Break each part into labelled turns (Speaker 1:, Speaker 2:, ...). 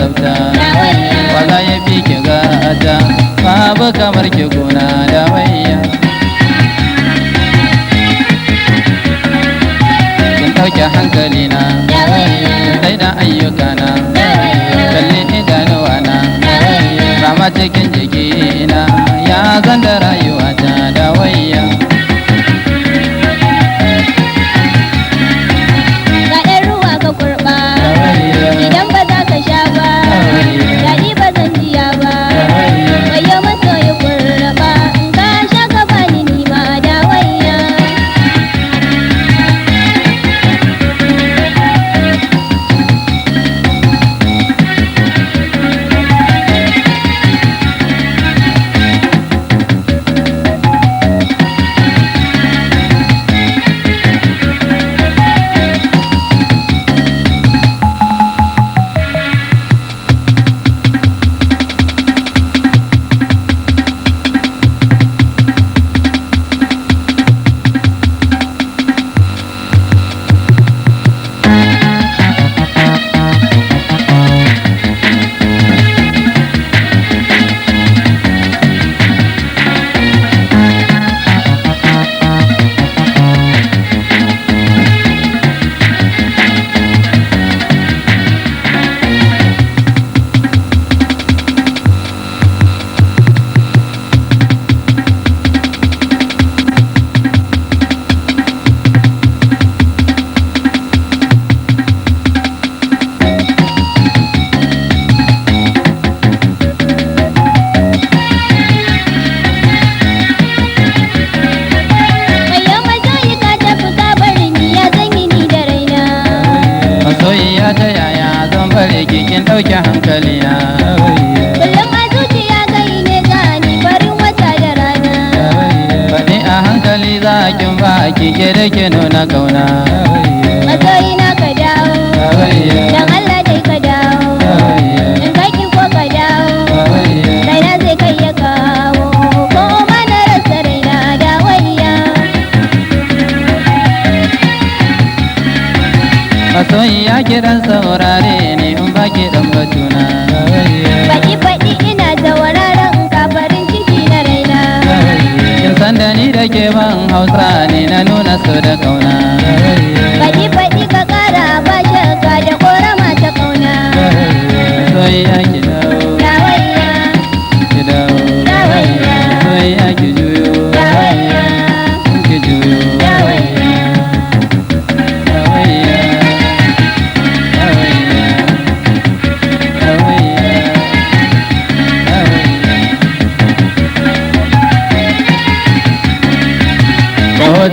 Speaker 1: tsafta wa za ya fi ki gata babu kamar ki gona da wayya kin ɗauke hankali na sai da ayyuka na kalli idanuwa na rama cikin jikina ya zan da rayuwa ta da wayya
Speaker 2: idan ba za ka sha ba daɗi ba zan jiya ba wayo masoyi kurba in ka sha ka bani ni ma da wayya
Speaker 1: soyayya ta yaya zan bare kikin ɗauke hankali na
Speaker 2: kullum a zuciya kai ne gani farin wata da rana
Speaker 1: faɗi a hankali za kin ba kike da ke nuna kauna
Speaker 2: masoyi na ka dawo dan Allah dai ka dawo in kaki ko ka dawo raina zai kai ya kawo ko ma na rasa raina da wayya
Speaker 1: masoyiya kiran saurare ne in baki dan batuna
Speaker 2: faɗi ina sauraron ka farin ciki na raina
Speaker 1: kin san da ni da ke ban hausa ne na nuna so da kauna
Speaker 2: faɗi ka ƙara ba shakka da ƙorama ta ƙauna
Speaker 1: soyayya ki dawo
Speaker 2: da wayya
Speaker 1: ki dawo
Speaker 2: da wayya
Speaker 1: soyayya ki juyo
Speaker 2: da wayya
Speaker 1: ki juyo
Speaker 2: da wayya
Speaker 1: da wayya da wayya da wayya da wayya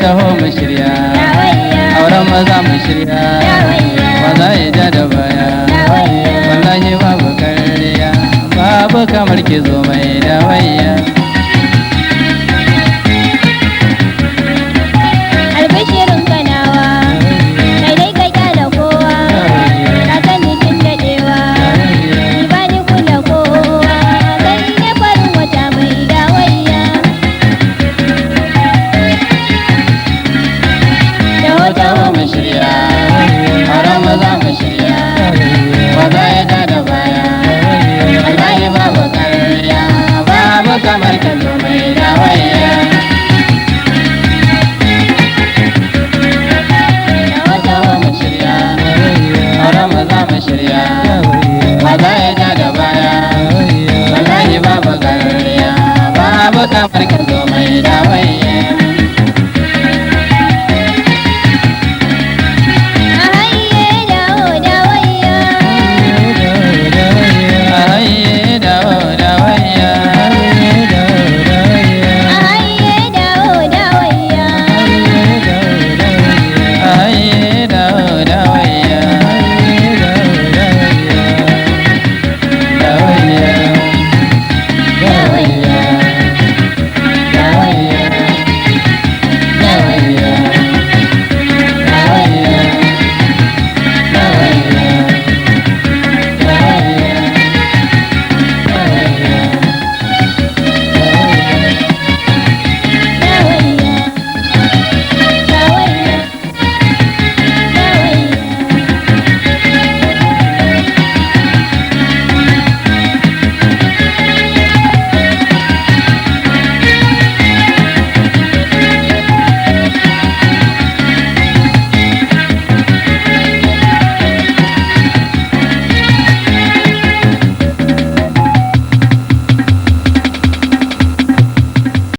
Speaker 1: taho mu shirya
Speaker 2: da wayya
Speaker 1: auren maza mu shirya
Speaker 2: da wayya
Speaker 1: maza ya ja da baya
Speaker 2: da wayya
Speaker 1: wallahi babu kariya babu kamar ki zo mai da wayya
Speaker 2: albishirin kanawa kai dai ka kyala kowa ka sani tun daɗewa ni ba ni kula kowa kai ne farin wata mai da wayya
Speaker 1: taho mu shirya auren maza mu shirya maza ya ja da baya wallahi babu kariya babu kamar ki zo mai da wayya taho mu shirya auren maza mu shirya maza ya ja da baya wallahi babu kariya babu kamar ki